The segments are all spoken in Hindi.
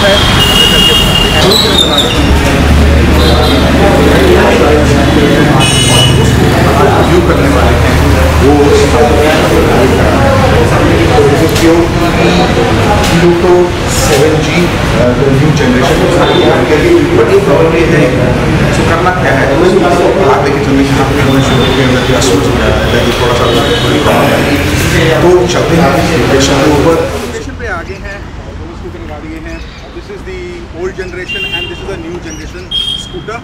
है व्यू करने वाले हैं वो Pluto 7G new generation. But एक प्रॉब्लम ये है, सो करना क्या है, आप लेके चलने यहाँ पे शुरू के अंदर थोड़ा सा तो चलते हैं लोकेशन के ऊपर। लोकेशन पे आगे हैं और दोनों स्कूटर लगा दिए हैं। This is the old generation and this is the new generation scooter.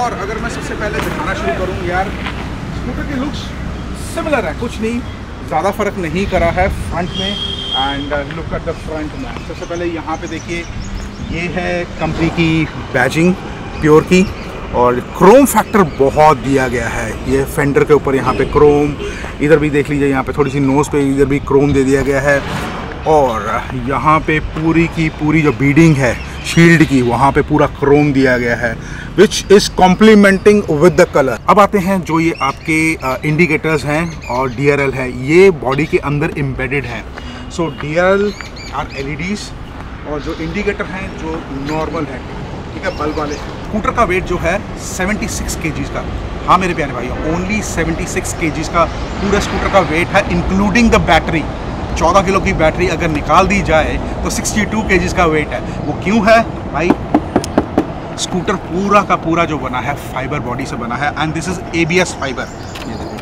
और अगर मैं सबसे पहले दिखाना शुरू करूँ यार, स्कूटर के लुक्स सिमिलर है, कुछ नहीं ज़्यादा फ़र्क नहीं करा है फ्रंट में। And look at the front man. सबसे पहले यहाँ पे देखिए, ये है कंपनी की बैजिंग प्योर की, और क्रोम फैक्टर बहुत दिया गया है। ये फेंडर के ऊपर यहाँ पे क्रोम, इधर भी देख लीजिए यहाँ पे थोड़ी सी नोज़ पे इधर भी क्रोम दे दिया गया है। और यहाँ पे पूरी की पूरी जो बीडिंग है शील्ड की, वहाँ पे पूरा क्रोम दिया गया है, which is complementing with the colour. अब आते हैं जो ये आपके इंडिकेटर्स हैं और DRL है, ये बॉडी के अंदर एम्बेडेड है। सो DRL आर LEDs, और जो इंडिकेटर हैं जो नॉर्मल है, ठीक है, बल्ब वाले। स्कूटर का वेट जो है 76 kgs का, हाँ मेरे प्यारे भाई, ओनली 76 kgs का पूरा स्कूटर का वेट है, इंक्लूडिंग द बैटरी। 14 किलो की बैटरी अगर निकाल दी जाए तो 62 kgs का वेट है। वो क्यों है भाई? स्कूटर पूरा का पूरा जो बना है फाइबर बॉडी से बना है, and this is ABS fibre. ये देखो,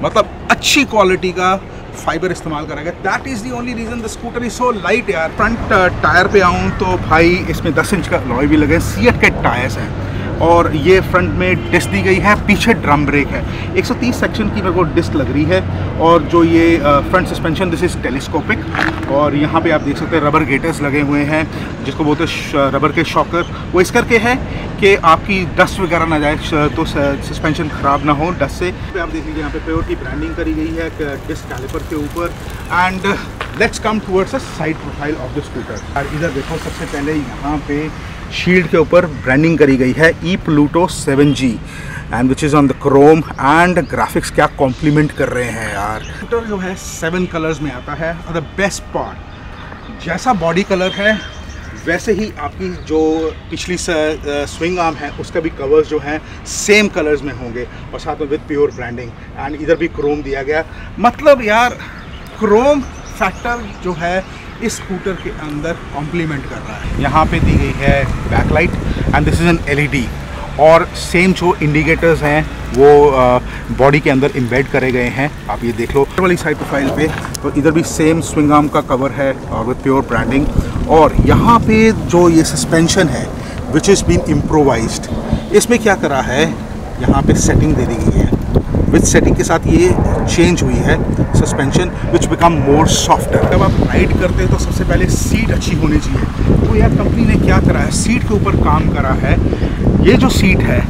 मतलब अच्छी क्वालिटी का फाइबर इस्तेमाल करा गया। That is the only reason the scooter is so light यार। फ्रंट टायर पे आऊँ तो भाई इसमें 10 इंच का अलॉय भी लगे, सीएट के टायर्स हैं, और ये फ्रंट में डिस्क दी गई है, पीछे ड्रम ब्रेक है। 130 सेक्शन की मेरे को डिस्क लग रही है। और जो ये front suspension, this is telescopic, और यहाँ पे आप देख सकते हैं रबर गेटर्स लगे हुए हैं, जिसको बोलते हैं रबर के शॉकर। वो इस करके है कि आपकी डस्ट वगैरह ना जाए, तो सस्पेंशन ख़राब ना हो डस्ट से। आप देख लीजिए यहाँ पे प्योर की ब्रांडिंग करी गई है डिस्क कैलिपर के ऊपर। And let's come towards the side profile of the scooter. और इधर देखो, सबसे पहले यहाँ पे शील्ड के ऊपर ब्रांडिंग करी गई है ePluto 7G, and which is on the Chrome. And graphics क्या कॉम्प्लीमेंट कर रहे हैं यार। स्कूटर जो है 7 कलर्स में आता है, और द बेस्ट पार्ट, जैसा बॉडी कलर है वैसे ही आपकी जो पिछली स्विंग आर्म है उसका भी कवर्स जो हैं सेम कलर्स में होंगे, और साथ में विद प्योर ब्रांडिंग। एंड इधर भी क्रोम दिया गया, मतलब यार क्रोम फैक्टर जो है इस स्कूटर के अंदर कॉम्प्लीमेंट कर रहा है। यहाँ पे दी गई है backlight, and this is an LED, और सेम जो इंडिकेटर्स हैं वो बॉडी के अंदर एम्बेड करे गए हैं। आप ये देख लो वाली साइड प्रोफाइल पे, तो इधर भी सेम स्विंग आर्म का कवर है और विद प्योर ब्रांडिंग। और यहाँ पे जो ये सस्पेंशन है विच इज़ बीन इम्प्रोवाइज्ड, इसमें क्या करा है, यहाँ पे सेटिंग दे दी गई है, विद सेटिंग के साथ ये चेंज हुई है सस्पेंशन, विच बिकम मोर सॉफ्टर। जब आप राइड करते हैं तो सबसे पहले सीट अच्छी होनी चाहिए। तो यार कंपनी ने क्या करा है, सीट के ऊपर काम करा है। ये जो सीट है,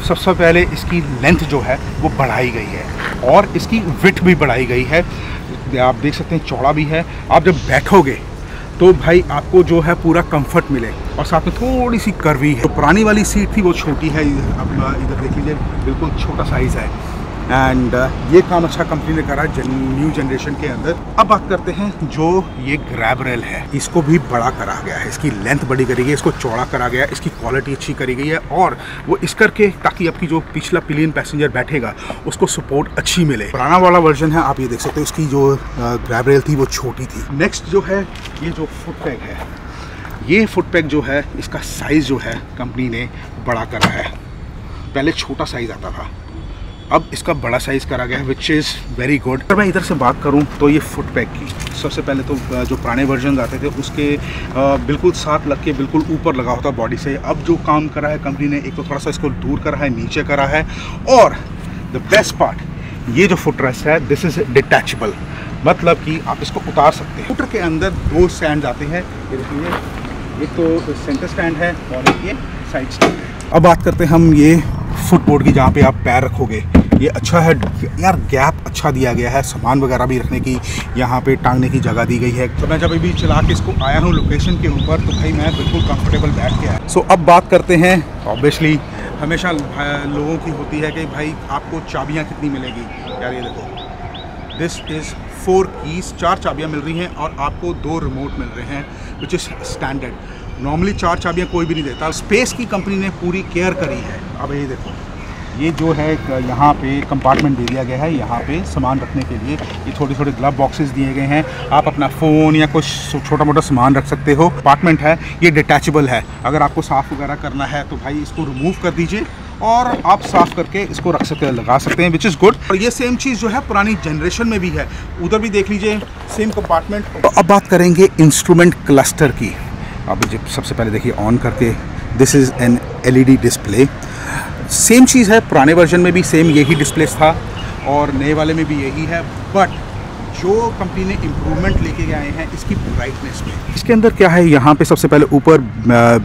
सबसे पहले इसकी लेंथ जो है वो बढ़ाई गई है, और इसकी विड्थ भी बढ़ाई गई है। आप देख सकते हैं चौड़ा भी है। आप जब बैठोगे तो भाई आपको जो है पूरा कंफर्ट मिले, और साथ में थोड़ी सी कर्वी है। तो पुरानी वाली सीट थी वो छोटी है, अब इधर देख लीजिए बिल्कुल छोटा साइज़ है। एंड ये काम अच्छा कंपनी ने करा न्यू जनरेशन के अंदर। अब बात करते हैं जो ये ग्रैब रेल है, इसको भी बड़ा करा गया है, इसकी लेंथ बड़ी करी गई है, इसको चौड़ा करा गया है, इसकी क्वालिटी अच्छी करी गई है, और वो इस करके ताकि आपकी जो पिछला पिलियन पैसेंजर बैठेगा उसको सपोर्ट अच्छी मिले। पुराना वाला वर्जन है, आप ये देख सकते हो, इसकी जो ग्रैब रेल थी वो छोटी थी। नेक्स्ट जो है ये जो फुट पैग है, ये फुट पैग जो है इसका साइज़ जो है कंपनी ने बड़ा करा है। पहले छोटा साइज़ आता था, अब इसका बड़ा साइज़ करा गया है, विच इज़ वेरी गुड। अगर मैं इधर से बात करूं तो ये फुट पैग की, सबसे पहले तो जो पुराने वर्जन आते थे उसके बिल्कुल साथ लग के बिल्कुल ऊपर लगा होता बॉडी से। अब जो काम करा है कंपनी ने, एक तो थोड़ा सा इसको दूर करा है, नीचे करा है, और द बेस्ट पार्ट, ये जो फुट रेस्ट है दिस इज़ डिटैचेबल, मतलब कि आप इसको उतार सकते हैं। स्कूटर के अंदर 2 स्टैंड आते हैं, ये देखिए, एक तो सेंटर स्टैंड है और एक ये साइड स्टैंड है। अब बात करते हैं हम ये फुटबोर्ड की, जहाँ पे आप पैर रखोगे। ये अच्छा है यार, गैप अच्छा दिया गया है, सामान वगैरह भी रखने की, यहाँ पे टांगने की जगह दी गई है। तो मैं जब अभी चला के इसको आया हूँ लोकेशन के ऊपर, तो भाई मैं बिल्कुल कंफर्टेबल बैठ के आया। सो अब बात करते हैं, ऑब्वियसली हमेशा लोगों की होती है कि भाई आपको चाबियाँ कितनी मिलेगी। यार ये देखो, दिस इज़ 4 कीज, 4 चाबियाँ मिल रही हैं और आपको 2 रिमोट मिल रहे हैं, विच इज़ स्टैंडर्ड। नॉर्मली 4 चाबियाँ कोई भी नहीं देता। स्पेस की कंपनी ने पूरी केयर करी है। अब ये देखो, ये जो है यहाँ पे कंपार्टमेंट दे दिया गया है, यहाँ पे सामान रखने के लिए ये छोटे छोटे ग्लव बॉक्सेस दिए गए हैं। आप अपना फ़ोन या कुछ छोटा मोटा सामान रख सकते हो। कंपार्टमेंट है, ये डिटैचेबल है। अगर आपको साफ़ वगैरह करना है तो भाई इसको रिमूव कर दीजिए और आप साफ़ करके इसको रख सकते हैं, लगा सकते हैं, विच इज़ गुड। और ये सेम चीज़ जो है पुरानी जनरेशन में भी है, उधर भी देख लीजिए सेम कंपार्टमेंट। तो अब बात करेंगे इंस्ट्रूमेंट क्लस्टर की। अब जब सबसे पहले देखिए ऑन करके, this is an LED display. Same चीज़ है, पुराने वर्जन में भी सेम यही डिस्प्ले था और नए वाले में भी यही है, बट जो कंपनी ने इम्प्रूवमेंट लेके आए हैं इसकी ब्राइटनेस में। इसके अंदर क्या है, यहाँ पे सबसे पहले ऊपर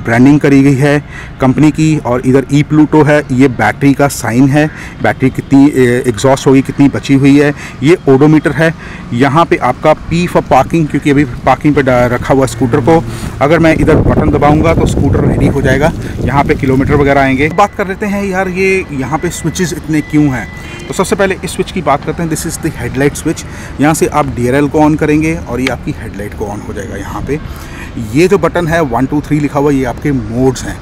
ब्रांडिंग करी गई है कंपनी की, और इधर ई प्लूटो है, ये बैटरी का साइन है, बैटरी कितनी एग्जॉस्ट होगी, कितनी बची हुई है। ये ओडोमीटर है। यहाँ पे आपका P फॉर पार्किंग, क्योंकि अभी पार्किंग पे रखा हुआ स्कूटर को, अगर मैं इधर बटन दबाऊंगा तो स्कूटर रेडी हो जाएगा। यहाँ पे किलोमीटर वगैरह आएंगे। बात कर लेते हैं यार, ये यहाँ पे स्विचेस इतने क्यों हैं। तो सबसे पहले इस स्विच की बात करते हैं। This is the headlight switch. यहाँ से आप DRL को ऑन करेंगे और ये आपकी हेडलाइट को ऑन हो जाएगा। यहाँ पे ये जो बटन है 1 2 3 लिखा हुआ, ये आपके मोड्स हैं।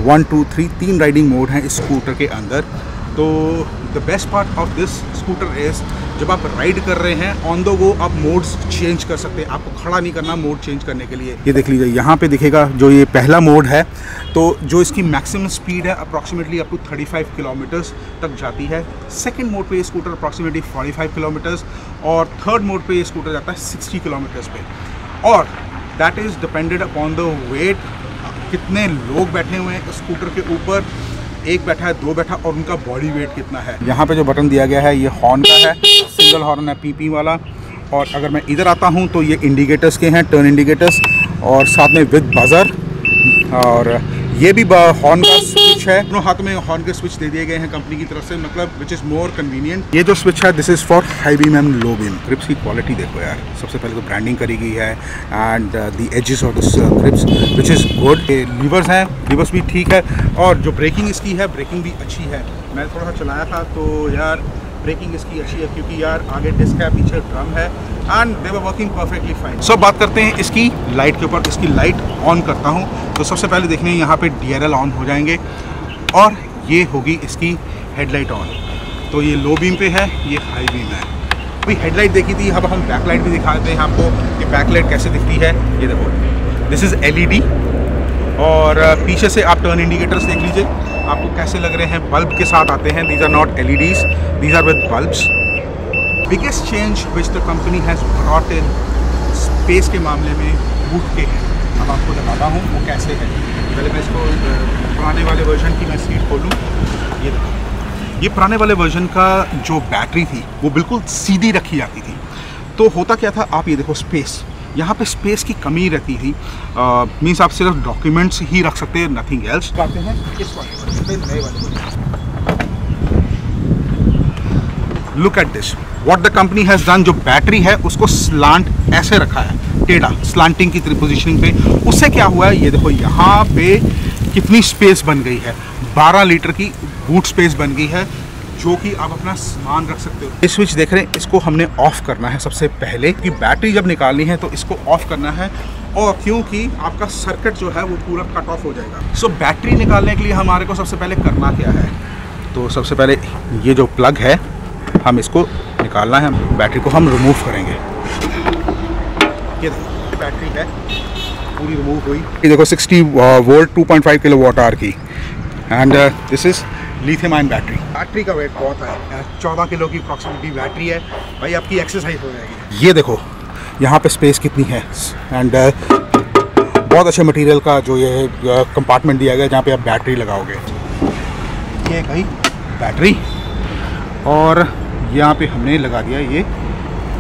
1 2 3 3 राइडिंग मोड हैं इस स्कूटर के अंदर। तो the best part of this scooter is, जब आप राइड कर रहे हैं ऑन द गो, आप मोड्स चेंज कर सकते हैं। आपको खड़ा नहीं करना मोड चेंज करने के लिए। ये देख लीजिए, यहाँ पे दिखेगा जो ये पहला मोड है, तो जो इसकी मैक्सिमम स्पीड है अप्रॉक्सीमेटली अप टू 35 किलोमीटर्स तक जाती है। सेकंड मोड पे ये स्कूटर अप्रॉक्सीमेटली 45 किलोमीटर्स, और थर्ड मोड पे ये स्कूटर जाता है 60 किलोमीटर्स पे। और that is depended upon the weight, कितने लोग बैठे हुए हैं स्कूटर के ऊपर, एक बैठा है, 2 बैठा, और उनका बॉडी वेट कितना है। यहाँ पे जो बटन दिया गया है ये हॉर्न का है, सिंगल हॉर्न है PP वाला। और अगर मैं इधर आता हूँ तो ये इंडिकेटर्स के हैं, टर्न इंडिकेटर्स, और साथ में विद बजर, और ये भी हॉर्न का स्विच है। दोनों हाथ में हॉर्न के स्विच दे दिए गए हैं कंपनी की तरफ से, मतलब विच इज़ मोर कन्वीनियंट। ये जो स्विच है, this is for high beam and low beam. Grips की क्वालिटी देखो यार, सबसे पहले तो ब्रांडिंग करी गई है, and the edges of this grips which is good. Levers हैं, लीवर्स भी ठीक है, और जो ब्रेकिंग इसकी है, ब्रेकिंग भी अच्छी है। मैं थोड़ा सा चलाया था तो यार ब्रेकिंग इसकी अच्छी है, क्योंकि यार आगे डिस्क है, पीछे ड्रम है, and they were working perfectly fine. So बात करते हैं इसकी लाइट के ऊपर। इसकी लाइट ऑन करता हूँ तो सबसे पहले देखने यहाँ पे DRL ऑन हो जाएंगे, और ये होगी इसकी हेडलाइट ऑन। तो ये लो बीम पे है, ये हाई बीम है। अभी हेडलाइट देखी थी, अब हम बैकलाइट भी दिखा देते हैं आपको कि बैकलाइट कैसे दिखती है। ये देखो, दिस इज़ LED, और पीछे से आप टर्न इंडिकेटर्स देख लीजिए, आपको कैसे लग रहे हैं, बल्ब के साथ आते हैं। These are not LEDs, these are with bulbs. Biggest change which the company has brought in space के मामले में बूट के हैं। अब आपको बताता हूँ वो कैसे है। पहले मैं इसको पुराने वाले वर्जन की मैं सीट खोलूँ। ये देखो, ये पुराने वाले वर्जन का जो बैटरी थी वो बिल्कुल सीधी रखी जाती थी। तो होता क्या था, आप ये देखो स्पेस, यहाँ पे स्पेस की कमी रहती थी। मीन्स आप सिर्फ डॉक्यूमेंट्स ही रख सकते हैं, नथिंग एल्स। आते हैं इस वाले नए वाले। Look at this, what the company has done. जो बैटरी है उसको स्लांट ऐसे रखा है, टेढ़ा, स्लांटिंग की पोजीशनिंग पे। उससे क्या हुआ है, ये देखो यहाँ पे कितनी स्पेस बन गई है, 12 लीटर की बूट स्पेस बन गई है, जो कि आप अपना सामान रख सकते हो। इस स्विच देख रहे हैं, इसको हमने ऑफ करना है सबसे पहले, कि बैटरी जब निकालनी है तो इसको ऑफ करना है, और क्योंकि आपका सर्किट जो है वो पूरा कट ऑफ हो जाएगा। सो बैटरी निकालने के लिए हमारे को सबसे पहले करना क्या है, तो सबसे पहले ये जो प्लग है हम इसको निकालना है, बैटरी को हम रिमूव करेंगे। ये देखो बैटरी है पूरी रिमूव हुई। ये देखो 60 वोल्ट 2.5 किलोवाट आवर की, and this is lithium ion battery. Battery का वेट बहुत है, 14 किलो की अप्रॉक्सीमेटली बैटरी है। भाई आपकी एक्सरसाइज हो जाएगी। ये देखो यहाँ पे स्पेस कितनी है, एंड बहुत अच्छे मटेरियल का जो ये कंपार्टमेंट दिया गया जहाँ पे आप बैटरी लगाओगे। ये भाई बैटरी, और यहाँ पे हमने लगा दिया ये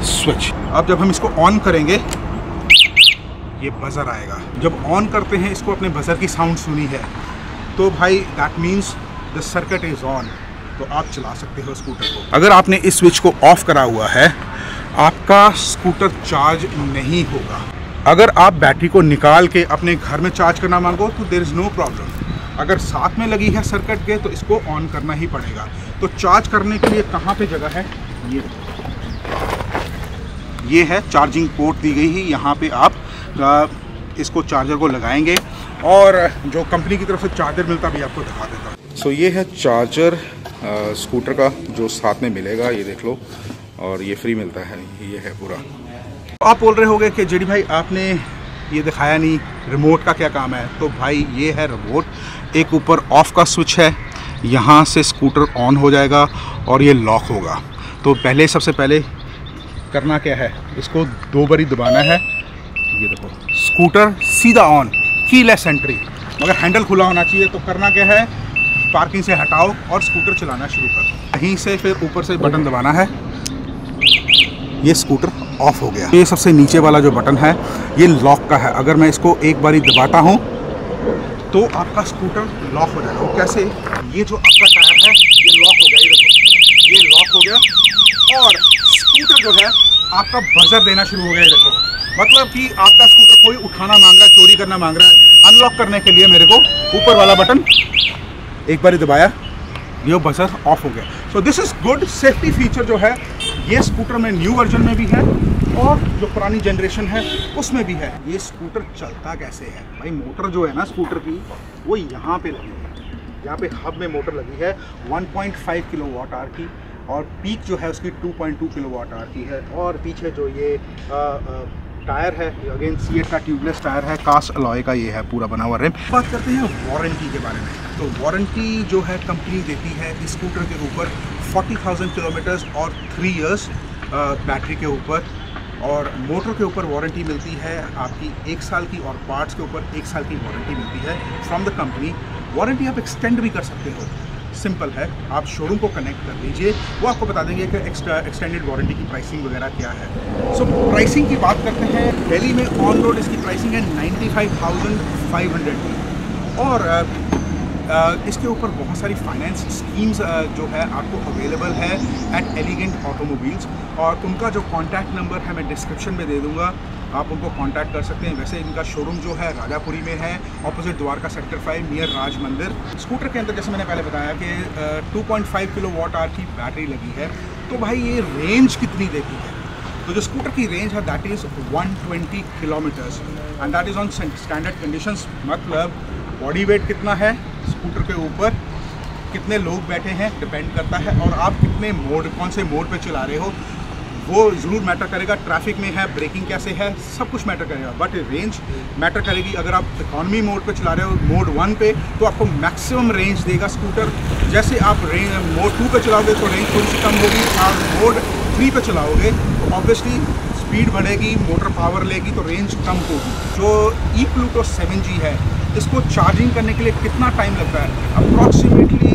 स्विच। अब जब हम इसको ऑन करेंगे ये बजर आएगा। जब ऑन करते हैं इसको, अपने बजर की साउंड सुनी है तो भाई that means the circuit is on, तो आप चला सकते हो स्कूटर को। अगर आपने इस स्विच को ऑफ करा हुआ है, आपका स्कूटर चार्ज नहीं होगा। अगर आप बैटरी को निकाल के अपने घर में चार्ज करना मांगो तो देयर इज़ नो प्रॉब्लम। अगर साथ में लगी है सर्किट के तो इसको ऑन करना ही पड़ेगा। तो चार्ज करने के लिए कहाँ पे जगह है, ये है चार्जिंग पोर्ट दी गई है, यहाँ पे आप इसको चार्जर को लगाएंगे और जो कंपनी की तरफ से चार्जर मिलता भी आपको दिखा देता हूँ। सो ये है चार्जर स्कूटर का जो साथ में मिलेगा, ये देख लो, और ये फ्री मिलता है, ये है पूरा। आप बोल रहे होंगे कि जेडी भाई आपने ये दिखाया नहीं, रिमोट का क्या काम है? तो भाई ये है रिमोट, एक ऊपर ऑफ का स्विच है, यहाँ से स्कूटर ऑन हो जाएगा और ये लॉक होगा। तो पहले सबसे पहले करना क्या है, इसको 2 बारी दबाना है, ये देखो स्कूटर सीधा ऑन, कीलेस एंट्री। मगर हैंडल खुला होना चाहिए। तो करना क्या है, पार्किंग से हटाओ और स्कूटर चलाना शुरू करो। कहीं से फिर ऊपर से बटन दबाना है, ये स्कूटर ऑफ हो गया। ये सबसे नीचे वाला जो बटन है ये लॉक का है, अगर मैं इसको एक बारी दबाता हूँ तो आपका स्कूटर लॉक हो जाएगा। वो कैसे, ये जो आपका टायर है ये लॉक हो गया, ये देखो ये लॉक हो गया और स्कूटर जो है आपका बजर देना शुरू हो गया। ये देखो, मतलब कि आपका स्कूटर कोई उठाना मांग रहा है, चोरी करना मांग रहा है। अनलॉक करने के लिए मेरे को ऊपर वाला बटन एक बार दबाया, ये बजर ऑफ हो गया। So this is good safety feature जो है ये स्कूटर में न्यू वर्जन में भी है और जो पुरानी जनरेशन है उसमें भी है। ये स्कूटर चलता कैसे है भाई, मोटर जो है ना स्कूटर की वो यहाँ पे लगी है, यहाँ पे हब में मोटर लगी है 1.5 किलोवाट आवर की और पीक जो है उसकी 2.2 किलोवाट आवर की है। और पीछे जो ये टायर है अगेन सीएट का ट्यूबलेस टायर है, कास्ट अलॉय का ये है पूरा बना हुआ रिम। बात करते हैं वारंटी के बारे में। तो वारंटी जो है कंपनी देती है इस स्कूटर के ऊपर 40,000 किलोमीटर्स और 3 इयर्स बैटरी के ऊपर, और मोटर के ऊपर वारंटी मिलती है आपकी 1 साल की, और पार्ट्स के ऊपर 1 साल की वारंटी मिलती है फ्रॉम द कंपनी। वारंटी आप एक्सटेंड भी कर सकते हो, सिंपल है, आप शोरूम को कनेक्ट कर लीजिए, वो आपको बता देंगे कि एक्सटेंडेड वारंटी की प्राइसिंग वगैरह क्या है। सो प्राइसिंग की बात करते हैं, दिल्ली में ऑन रोड इसकी प्राइसिंग है 95,500 की, और इसके ऊपर बहुत सारी फाइनेंस स्कीम्स जो है आपको अवेलेबल है एट एलिगेंट ऑटोमोबाइल्स, और उनका जो कॉन्टैक्ट नंबर है मैं डिस्क्रिप्शन में दे दूँगा, आप उनको कांटेक्ट कर सकते हैं। वैसे इनका शोरूम जो है राजापुरी में है, ऑपोजिट द्वारका सेक्टर 5 नियर राज मंदिर। स्कूटर के अंदर जैसे मैंने पहले बताया कि 2.5 किलोवाट आवर की बैटरी लगी है। तो भाई ये रेंज कितनी देती है, तो जो स्कूटर की रेंज है that is 120 kilometres and that is on standard conditions. मतलब बॉडी वेट कितना है स्कूटर के ऊपर, कितने लोग बैठे हैं डिपेंड करता है, और आप कितने मोड, कौन से मोड पे चला रहे हो वो ज़रूर मैटर करेगा। ट्रैफिक में है, ब्रेकिंग कैसे है, सब कुछ मैटर करेगा, बट रेंज मैटर करेगी। अगर आप इकॉनमी मोड पे चला रहे हो, मोड 1 पे, तो आपको मैक्सिमम रेंज देगा स्कूटर। जैसे आप मोड 2 पे चलाओगे तो रेंज थोड़ी सी कम होगी, और मोड 3 पे चलाओगे तो ऑब्वियसली स्पीड बढ़ेगी, मोटर पावर लेगी तो रेंज कम होगी। जो ई-प्लूटो 7G है, इसको चार्जिंग करने के लिए कितना टाइम लगता है, अप्रॉक्सीमेटली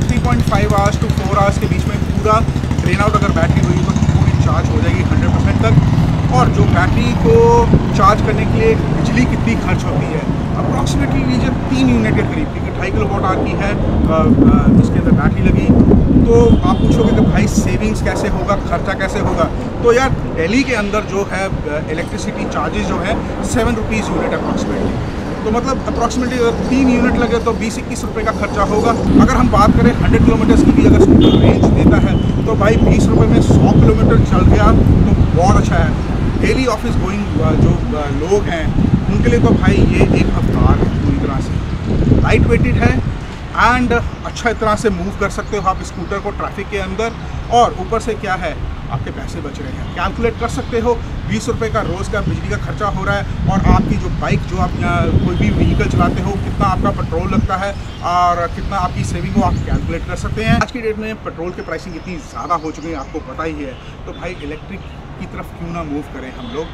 3.5 आवर्स टू 4 आवर्स के बीच में पूरा ड्रेन आउट अगर बैटरी हुई तो पूरी चार्ज हो जाएगी 100% तक। और जो बैटरी को चार्ज करने के लिए बिजली कितनी खर्च होती है, अप्रॉक्सीमेटली लीजिए 3 यूनिट के करीब, क्योंकि 2.5 किलोवाट आवर की है इसके अंदर बैटरी लगी। तो आप पूछोगे कि भाई सेविंग्स कैसे होगा, खर्चा कैसे होगा, तो यार दिल्ली के अंदर जो है इलेक्ट्रिसिटी चार्जेस जो है 7 रुपीज़ यूनिट अप्रॉक्सीमेटली। तो मतलब अप्रॉक्सीमेटली अगर 3 यूनिट लगे तो 20-21 रुपये का खर्चा होगा। अगर हम बात करें 100 किलोमीटर्स की भी अगर स्कूटर रेंज देता है तो भाई 20 रुपये में 100 किलोमीटर चल गया तो बहुत अच्छा है। डेली ऑफिस गोइंग जो लोग हैं उनके लिए तो भाई ये एक अवतार है पूरी तरह से। लाइट वेटेड है एंड अच्छा तरह से मूव कर सकते हो आप स्कूटर को ट्रैफिक के अंदर, और ऊपर से क्या है आपके पैसे बच रहे हैं। कैलकुलेट कर सकते हो 20 रुपये का रोज़ का बिजली का खर्चा हो रहा है, और आपकी जो बाइक जो आप कोई भी व्हीकल चलाते हो कितना आपका पेट्रोल लगता है और कितना आपकी सेविंग हो आप कैलकुलेट कर सकते हैं। आज की डेट में पेट्रोल की प्राइसिंग इतनी ज़्यादा हो चुकी है आपको पता ही है, तो भाई इलेक्ट्रिक की तरफ क्यों ना मूव करें हम लोग,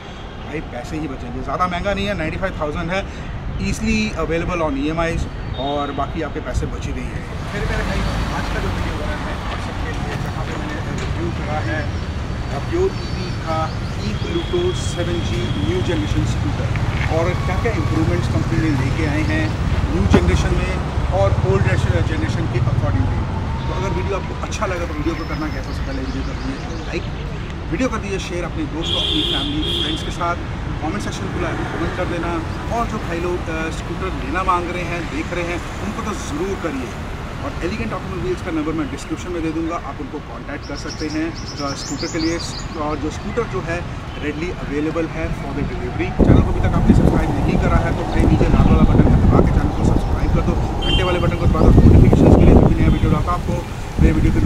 भाई पैसे ही बचेंगे। ज़्यादा महंगा नहीं है, 95,000 है, ईज़िली अवेलेबल ऑन EMIs, और बाकी आपके पैसे बच ही रही है। फिर मेरे भाई आज का जो वीडियो बना है आप सबके लिए, जहाँ पे मैंने रिव्यू करा है प्योर EV का ई-प्लूटो 7G न्यू जनरेशन स्कूटर, और क्या क्या इम्प्रूवमेंट्स कंपनी ने लेके आए हैं न्यू जनरेशन में और ओल्ड जनरेशन के अकॉर्डिंगली। तो अगर वीडियो आपको अच्छा लगा तो वीडियो को करना क्या, सबसे पहले वीडियो कर दीजिए लाइक, वीडियो कर दीजिए शेयर अपने दोस्तों, अपनी फैमिली फ्रेंड्स के साथ, कमेंट सेक्शन खुला है कमेंट कर देना, और जो भाई लोग स्कूटर लेना मांग रहे हैं, देख रहे हैं, उनको तो ज़रूर करिए। और एलिगेंट ऑटोमोबाइल्स का नंबर मैं डिस्क्रिप्शन में दे दूंगा, आप उनको कांटेक्ट कर सकते हैं स्कूटर के लिए। और जो स्कूटर जो है रेडली अवेलेबल है फॉर द डिलीवरी। चैनल को अभी तक आपने सब्सक्राइब नहीं करा है तो भाई नीचे लाल वाला बटन है, दबा के चैनल को सब्सक्राइब कर दो, घंटे वाले बटन को दबा दो नोटिफिकेशन के लिए, जो भी नया वीडियो आता है आपको नए वीडियो के